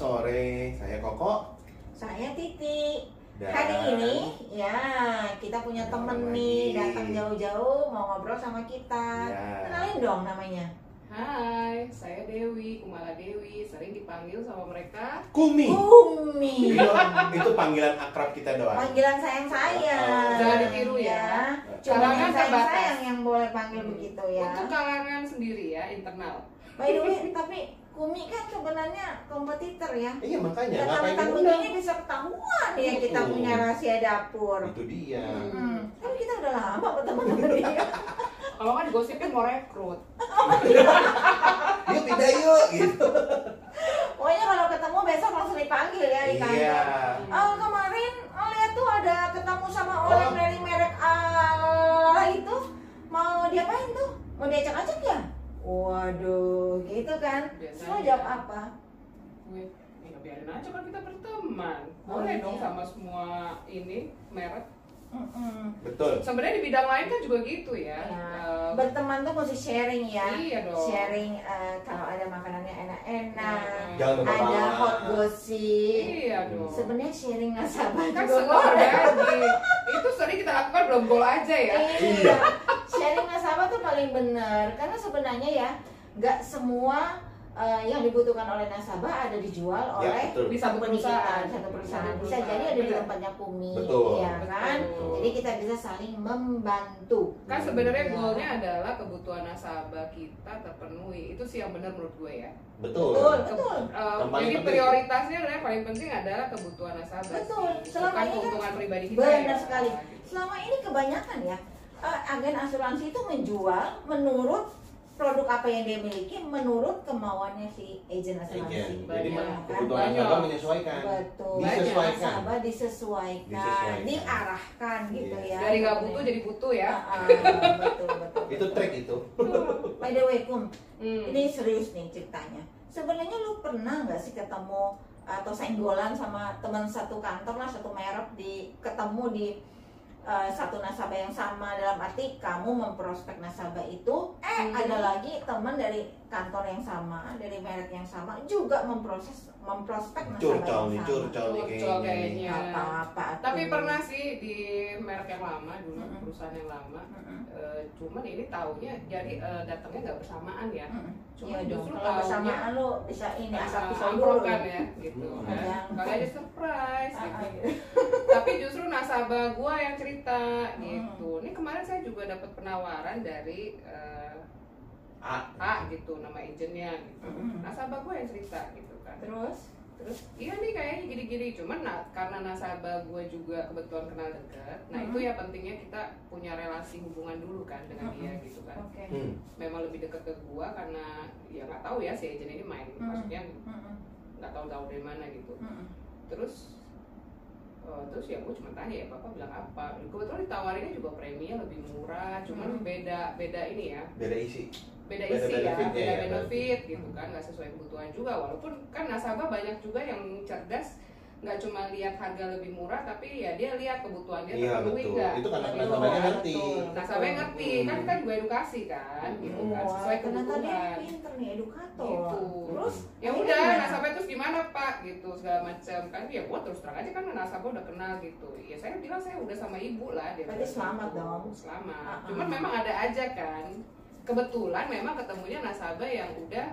sore, saya Koko. Saya Titi. Dan Hari ini ya kita punya temen nih datang jauh-jauh mau ngobrol sama kita. Ya. Kenalin dong namanya. Hai, saya Dewi, Kumala Dewi, sering dipanggil sama mereka Kumi. Kumi. Itu panggilan akrab kita doang. Panggilan sayang-sayang. Jangan ditiru ya. Cuma yang Kalangan terbatas. sayang-sayang yang boleh panggil begitu ya. Untuk kalangan sendiri ya, internal. By the way, tapi Kumi kan sebenarnya kompetitor ya. Iya makanya ngapain Datang diundang? begini bisa ketahuan ya kita punya rahasia dapur. Itu dia. Tapi kita udah lama ketemu sama dia. Kalau nggak digosipin mau rekrut. Yuk pindah yuk gitu. Pokoknya kalau ketemu besok langsung dipanggil ya di kantor. Iya. Oh kemarin lihat tuh ada ketemu sama orang Oh. dari merek A itu mau diapain tuh? Mau diajak-ajak ya? Waduh, gitu kan? Biasanya. Semua jawab apa? Gue, ya biarin aja kan kita berteman. Boleh iya. dong sama semua ini merek. Betul. Sebenarnya di bidang lain kan juga gitu ya. Ya, berteman tuh mesti sharing ya. Iya dong. Sharing kalau ada makanannya enak-enak, Jangan lupa ada bawa. hot gossip. Iya dong. Sebenarnya sharing nasabah Kan juga semua boleh. berbagi. Itu sering kita lakukan belum gol aja ya. Iya. Sharing nasabah tuh paling benar karena sebenarnya ya nggak semua yang dibutuhkan oleh nasabah ada dijual Ya, oleh betul. Di satu perusahaan. satu perusahaan. Satu Bisa perusahaan. jadi ada di Benar. tempatnya Kumi, Betul. ya kan? Betul. Jadi kita bisa saling membantu. Kan sebenarnya Iya. goalnya adalah kebutuhan nasabah kita terpenuhi. Itu sih yang benar menurut gue ya. Betul. Betul. Yang paling Jadi penting. prioritasnya adalah yang paling penting adalah kebutuhan nasabah. Betul. sih. Selama Bukan ini kan keuntungan pribadi kita. benar ya. sekali. Selama ini kebanyakan ya agen asuransi itu menjual menurut produk apa yang dia miliki menurut kemauannya si agen asuransi. Jadi Banyak. kebutuhan Banyak. nasabah menyesuaikan. Betul. Disesuaikan. Nasabah disesuaikan, diarahkan gitu Iya. ya. Dari nggak butuh jadi butuh ya. Betul. Itu trik itu. By the way, Kum, Hmm. ini serius nih ceritanya. Sebenarnya lu pernah nggak sih ketemu atau senggolan sama teman satu kantor lah, satu merek ketemu di satu nasabah yang sama, dalam arti kamu memprospek nasabah itu, ada lagi teman dari kantor yang sama, dari merek yang sama juga memprospek nasabah yang sama. Curcol nih Curcol kayaknya. Apa-apa. Tapi pernah sih di merek yang lama dulu, Mm-mm. perusahaan yang lama. Mm-mm. Cuman ini taunya jadi datangnya nggak bersamaan ya. Cuma Iya dong, justru kalau taunya bersamaan lu bisa ini asap pisau dulu. amprokan ya gitu kan. Jangan. Kali aja surprise gitu. iya. Tapi justru nasabah gua yang cerita gitu. Ini kemarin saya juga dapat penawaran dari A gitu, nama agennya gitu. Nasabah gua yang cerita gitu kan. Terus iya nih kayaknya gini-gini, cuman karena nasabah gue juga kebetulan kenal dekat. Nah itu ya pentingnya kita punya relasi hubungan dulu kan dengan dia gitu kan. Oke. Memang lebih dekat ke gue karena ya nggak tahu ya si agent ini main, maksudnya nggak tahu dari mana gitu. Terus ya gue cuma tanya ya bapak bilang apa. Kebetulan ditawarinnya juga preminya lebih murah, cuman beda ini ya. Beda isi. Beda Beda isi ya, benefitnya beda ya, benefit gitu kan, nggak sesuai kebutuhan juga. Walaupun kan nasabah banyak juga yang cerdas, nggak cuma lihat harga lebih murah, tapi ya dia lihat kebutuhan dia Iya terpenuhi betul. nggak. Itu karena Gitu. nasabahnya ngerti. Nasabahnya ngerti, kan kita juga edukasi kan, gitu kan, sesuai Ternyata dia kebutuhan. pinter nih, edukator. Gitu. Terus Ya akhirnya udah, gimana? nasabah terus gimana pak, gitu segala macam kan. Ya gua terus terang aja kan nasabah udah kenal gitu. Ya saya bilang saya udah sama ibu lah. Dia Berarti bilang selamat gitu. dong. Selamat. Cuman memang ada aja kan. Kebetulan memang ketemunya nasabah yang udah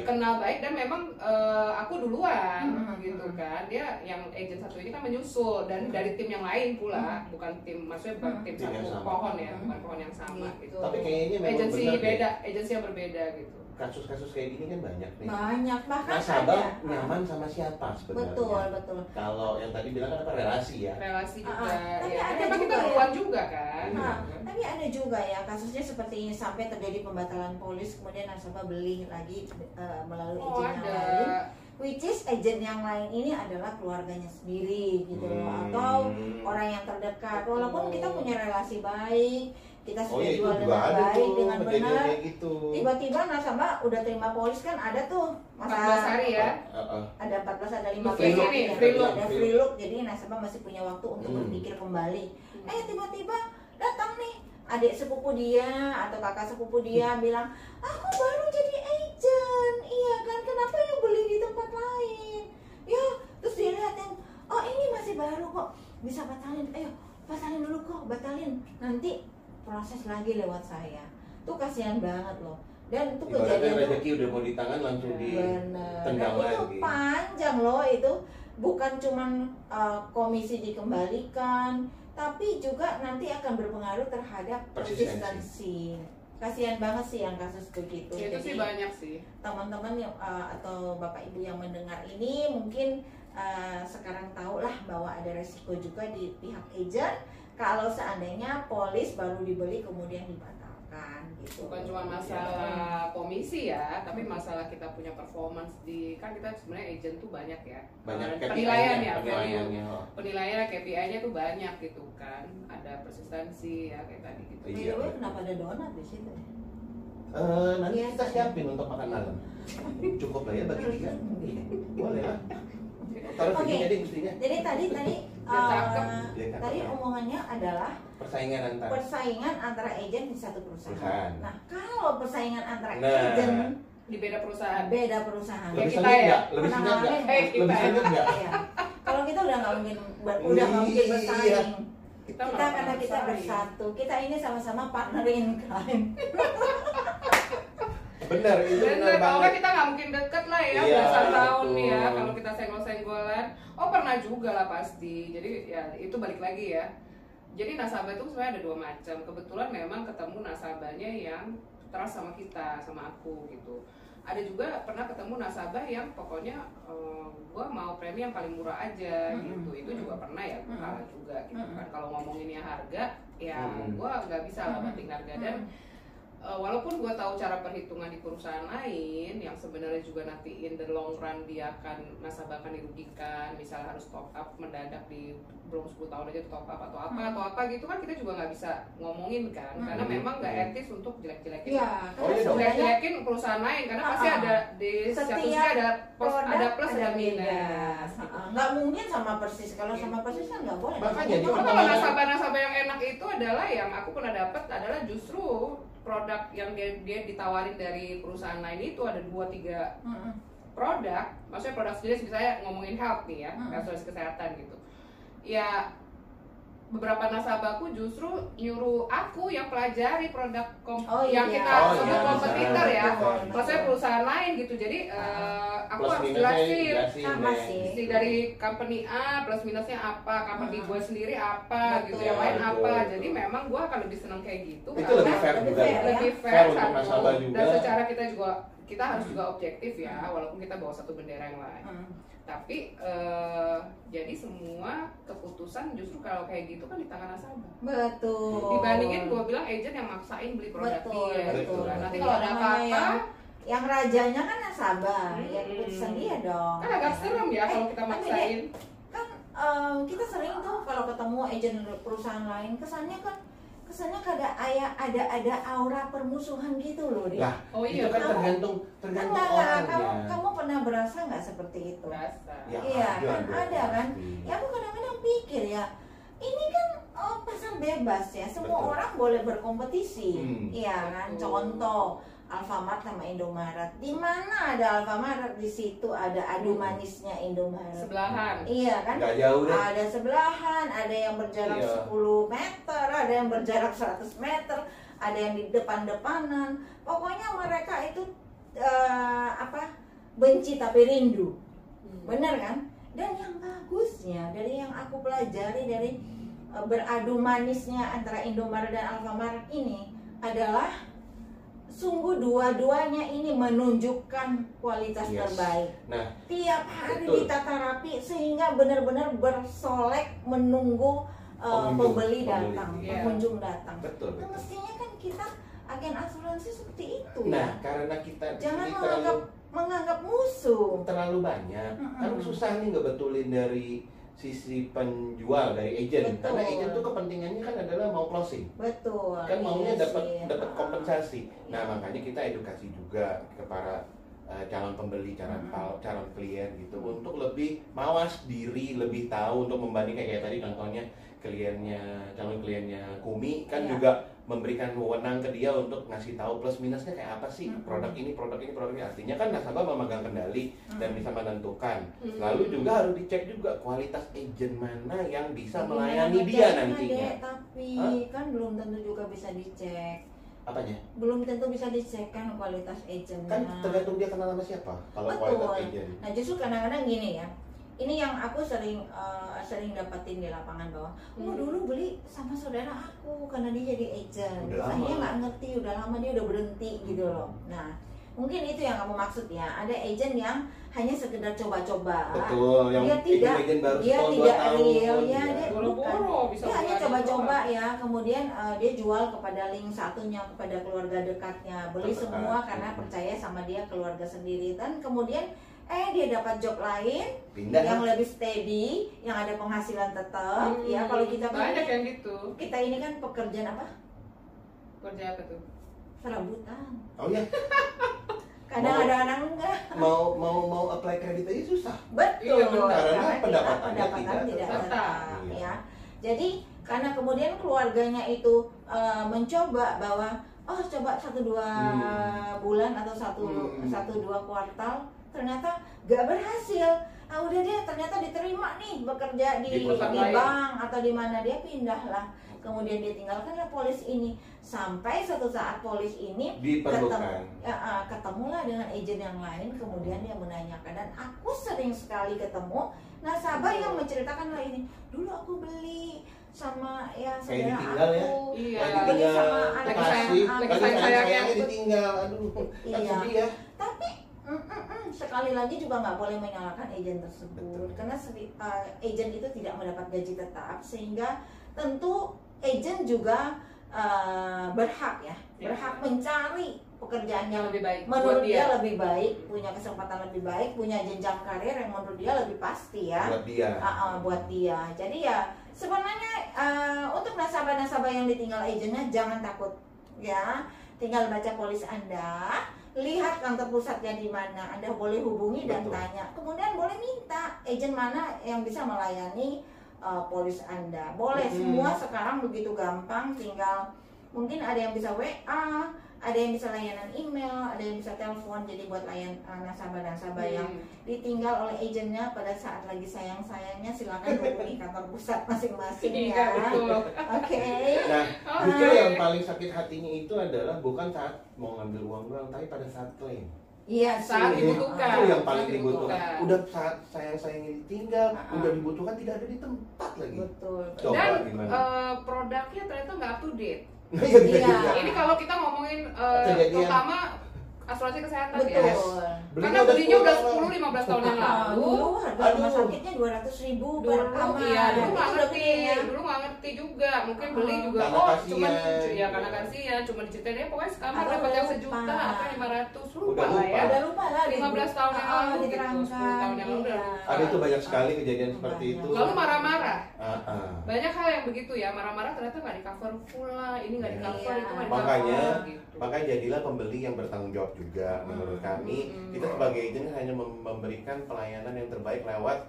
kenal baik dan memang aku duluan gitu kan. Dia yang agent satu ini kan menyusul dan dari tim yang lain pula, bukan tim, maksudnya tim Tim yang satu sama. pohon ya, bukan pohon yang sama gitu. Tapi kayaknya memang agensi benar deh. beda, agensi yang berbeda gitu. Kasus-kasus kayak gini kan banyak nih. Banyak, bahkan Nasabah ada. nyaman sama siapa sebenarnya? Betul. Kalau yang tadi bilang kan apa relasi ya. Relasi juga. Tapi Ya, ada memang juga kita ya. duluan juga kan. Nah, tapi ada juga ya kasusnya seperti ini sampai terjadi pembatalan polis, kemudian nasabah beli lagi melalui Oh agent yang ada. lain, which is agent yang lain ini adalah keluarganya sendiri gitu loh, atau orang yang terdekat. Walaupun kita punya relasi baik, kita Oh sudah ya itu jual juga dengan ada baik, tuh dengan kejadian benar, kayak gitu. tiba-tiba nasabah udah terima polis kan ada tuh 14 hari ya. ada 14 ada 15 Free look hari nih, ya. free look. Ada free look, jadi nasabah masih punya waktu untuk berpikir kembali. Tiba-tiba datang nih adik sepupu dia atau kakak sepupu dia bilang, aku baru jadi agent, iya kan, kenapa yang beli di tempat lain? nanti proses lagi lewat saya. Tuh kasihan banget loh. Dan itu Ibaratnya kejadian rezeki udah mau di tangan langsung ditendang itu lagi. panjang loh, itu bukan cuman komisi dikembalikan, tapi juga nanti akan berpengaruh terhadap persistensi. Kasihan banget sih yang kasus begitu. Itu jadi sih banyak sih. teman-teman yang atau bapak ibu yang mendengar ini mungkin sekarang tahulah bahwa ada resiko juga di pihak agent kalau seandainya polis baru dibeli kemudian dibatalkan gitu. Bukan cuma masalah komisi ya, tapi masalah kita punya performance di, kan kita sebenarnya agent tuh banyak ya. Banyak penilaian ya, penilaiannya. penilaian KPI-nya tuh banyak gitu kan. Ada persistensi ya kayak tadi gitu. By the way, kenapa ada donat di situ? Nanti Iya, kita siapin untuk makan malam. Cukup lah ya bagi tiga. Boleh lah. Taruh Oke. segini deh mestinya. Jadi tadi Biar cakep. tadi omongannya adalah Persaingan antara agen di satu perusahaan. Perusahaan. Nah, kalau persaingan antara Nah. agen Di beda perusahaan. beda perusahaan. Lebih kita sengit ya. nggak? Lebih sengit nggak? Penanganannya kita Lebih ya. sengit nggak? Iya. Kalau kita udah nggak mungkin bersaing. Iya. Kita Karena kita bersatu. Kita ini sama-sama partner in crime. Benar, itu benar Bener, kalau banget. kita nggak mungkin deket lah ya, Iya, belasan tahun nih ya, betul. kalau kita senggol-senggolan. Oh pernah juga lah pasti, jadi ya itu balik lagi ya. Jadi nasabah itu sebenarnya ada dua macam. Kebetulan memang ketemu nasabahnya yang trust sama kita, sama aku gitu. Ada juga pernah ketemu nasabah yang pokoknya gua mau premi yang paling murah aja gitu. Itu juga pernah ya, gua kalah juga gitu kan. Kalau ngomonginnya harga, ya gua nggak bisa lah banting harga. Dan walaupun gue tahu cara perhitungan di perusahaan lain yang sebenarnya juga nanti in the long run dia akan nasabah akan dirugikan, misalnya harus top up mendadak di belum 10 tahun aja top up atau apa gitu kan kita juga nggak bisa ngomongin kan, karena memang nggak etis untuk jelek-jelekin Iya, jelek-jelekin perusahaan lain karena pasti ada di satu sisi ada plus ada minus. Nggak mungkin sama persis. Kalau sama persis kan nggak boleh. Makanya Cuma kalau nasabah-nasabah yang enak itu adalah yang aku pernah dapat adalah justru produk yang dia ditawarin dari perusahaan lain itu ada 2-3 produk, maksudnya produk jenis misalnya ngomongin health nih ya, asuransi kesehatan gitu. Ya beberapa nasabahku justru nyuruh aku yang pelajari produk yang kita sebut kompetitor ya, maksudnya perusahaan lain gitu. Jadi aku Plus harus minusnya jelasin sama sih. dari company A plus minusnya apa, company gue sendiri apa, Betul. gitu yang lain Betul, apa. betul. Jadi memang gue akan lebih senang kayak gitu. Itu lebih fair juga. Lebih Fair fair untuk satu. nasabah juga. Dan secara kita harus juga objektif ya, walaupun kita bawa satu bendera yang lain. Tapi jadi semua keputusan justru kalau kayak gitu kan di tangan nasabah. Betul. Dibandingin gue bilang agent yang maksain beli produk dia gitu kan. Nanti kalau ada apa-apa yang rajanya kan nasabah, ya keputusan dia dong. kan agak serem ya kalau kita maksain. Kan kita sering tuh kalau ketemu agen perusahaan lain kesannya ada aura permusuhan gitu loh dia. Lah, Oh iya, itu kan tergantung Kamu pernah berasa nggak seperti itu? Berasa. Ya, Iya kan ada ada kan. pasti. Ya aku kadang-kadang pikir ya, ini kan pasar bebas ya, semua Betul. orang boleh berkompetisi. Hmm. Iya kan. Betul. Contoh Alfamart sama Indomaret. Di mana ada Alfamart, di situ ada adu manisnya Indomaret. Sebelahan. Iya kan? Nggak jauh deh. Ada sebelahan, ada yang berjarak Iya. 10 meter, ada yang berjarak 100 meter, ada yang di depan-depanan. Pokoknya mereka itu benci tapi rindu. Bener kan? Dan yang bagusnya dari yang aku pelajari dari beradu manisnya antara Indomaret dan Alfamart ini adalah sungguh dua-duanya ini menunjukkan kualitas terbaik. Nah, Tiap hari betul. ditata rapi sehingga benar-benar bersolek menunggu pembeli datang, Iya. pengunjung datang. betul. Nah, mestinya kan kita agen asuransi seperti itu Nah, ya. karena kita Jangan ini menganggap musuh. terlalu banyak, kan susah nih ngebetulin dari sisi penjual, dari agent. Betul. Karena agent tuh kepentingannya kan adalah mau closing. Betul. Kan maunya iya dapat sih. kompensasi. Nah, makanya kita edukasi juga ke para calon pembeli, calon klien gitu untuk lebih mawas diri, lebih tahu untuk membandingkan kayak tadi contohnya calon kliennya Kumi kan juga memberikan wewenang ke dia untuk ngasih tahu plus minusnya kayak apa sih produk ini artinya kan nasabah memegang kendali dan bisa menentukan. Lalu juga harus dicek juga kualitas agent mana yang bisa melayani dia nantinya. Tapi kan belum tentu juga bisa dicek. Apanya? Belum tentu bisa dicek kan kualitas agentnya. Kan tergantung dia kenal sama siapa kalau kualitas agent. Nah justru kadang-kadang gini ya, ini yang aku sering dapatin di lapangan bahwa dulu beli sama saudara aku karena dia jadi agent, saya nggak ngerti, udah lama dia udah berhenti gitu loh. Nah mungkin itu yang kamu maksud ya, ada agent yang hanya sekedar coba-coba. Betul, yang dia tidak real ya, dia hanya coba-coba ya, kemudian dia jual kepada link satunya, kepada keluarga dekatnya, beli semua karena percaya sama dia, keluarga sendiri, dan kemudian dia dapat job lain yang lebih steady, yang ada penghasilan tetap. Ya kalau kita banyak yang gitu. Kita ini kan pekerjaan apa? Kerja apa tuh? Serabutan. Oh ya. Kadang ada anak enggak. Mau apply kredit aja susah. Betul. Karena pendapatannya tidak tetap. Iya. Ya. Jadi karena kemudian keluarganya itu mencoba bahwa coba 1-2 bulan atau 1-2 kuartal, ternyata gak berhasil. Udah dia ternyata diterima nih bekerja di bank atau di mana, dia pindahlah. Kemudian dia tinggalkanlah polis ini sampai suatu saat polis ini ketemulah dengan agent yang lain, kemudian dia menanyakan, dan aku sering sekali ketemu nasabah yang menceritakan hal ini. Dulu aku beli sama saudara aku, beli sama anak sayangnya ditinggal, sedih ya. Tapi sekali lagi juga nggak boleh menyalahkan agent tersebut. Betul. Karena agent itu tidak mendapat gaji tetap, sehingga tentu agent juga berhak mencari pekerjaan yang lebih baik, menurut dia lebih baik, punya kesempatan lebih baik, punya jenjang karir yang menurut dia lebih pasti ya buat dia. Jadi ya sebenarnya untuk nasabah-nasabah yang ditinggal agentnya jangan takut ya, tinggal baca polis Anda, lihat kantor pusatnya di mana, Anda boleh hubungi dan tanya. Kemudian boleh minta agent mana yang bisa melayani polis Anda. Boleh, semua sekarang begitu gampang, tinggal mungkin ada yang bisa WA, ada yang bisa layanan email, ada yang bisa telepon. Jadi buat nasabah-nasabah yang ditinggal oleh agennya pada saat lagi sayang-sayangnya, silakan hubungi kantor pusat masing-masing ya. Oke. Nah, justru yang paling sakit hatinya itu adalah bukan saat mau ngambil uang doang, tapi pada saat klaim. Iya, saat dibutuhkan. Itu yang paling dibutuhkan. Udah saat sayang-sayangnya ditinggal, udah dibutuhkan, tidak ada di tempat lagi. Betul. Coba, dan produknya ternyata nggak up to date. Ini kalau kita ngomongin terutama asuransi kesehatan. Betul. Ya. Karena belinya udah 10-15 tahun yang lalu. Dulu harga rumah sakitnya 200.000 per kamar. Iya, dulu nggak ngerti juga. Mungkin beli juga cuman karena kasihan, cuma diceritain pokoknya sekamar dapat yang 1 juta atau 500. Lupa lah 15 tahun yang lalu gitu, 10 tahun yang lalu. Ada itu banyak sekali kejadian seperti itu. Lalu marah-marah. Banyak hal yang begitu ya, marah-marah ternyata nggak di cover pula, ini nggak di cover, itu nggak di cover. Makanya jadilah pembeli yang bertanggung jawab juga. Menurut kami, kita sebagai agent hanya memberikan pelayanan yang terbaik lewat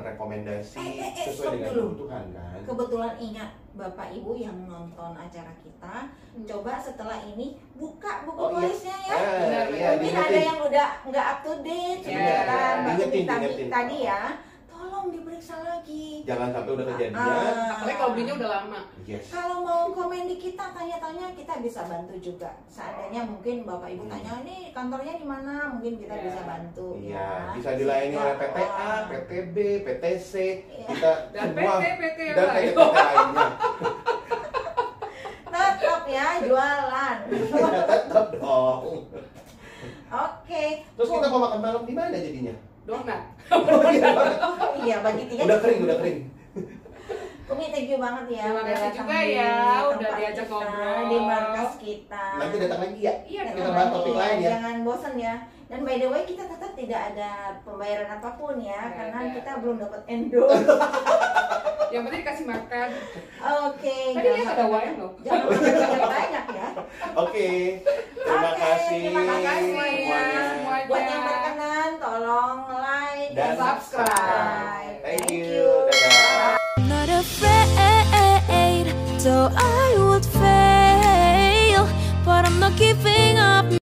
rekomendasi sesuai dengan kebutuhan kan. Kebetulan ingat Bapak Ibu yang nonton acara kita, coba setelah ini buka buku polisnya ya. Mungkin ada yang udah nggak up to date, tadi ya. Tolong diperiksa lagi. Jangan sampai udah kejadian. Apalagi kalau belinya udah lama. Yes. Kalau mau komen di kita, tanya-tanya, kita bisa bantu juga. Seandainya mungkin Bapak Ibu tanya, ini kantornya di mana? Mungkin kita bisa bantu. Iya. Bisa dilayani oleh PTA, PTB, PTC, kita dan semua PT dan PT-PT lainnya. Tetap ya jualan. Tetap dong. Oke. Terus kita mau makan malam di mana jadinya? Donat. Iya, bagi 3. Udah kering. Kumi, thank you banget ya. Terima kasih juga ya, udah diajak ngobrol di markas kita. Nanti datang lagi ya. Iya, kita bahas topik lain ya. Jangan bosan ya. Dan by the way, kita tetap tidak ada pembayaran apapun ya, karena kita belum dapat endorse. Yang penting dikasih makan. Oke. Tadi lihat ada wine loh. Jangan makan banyak ya. Oke, terima Oke, kasih terima kasih semuanya. semuanya. Buat yang berkenan, tolong like Dan dan subscribe. Thank you. Dadah. I'm not afraid, so I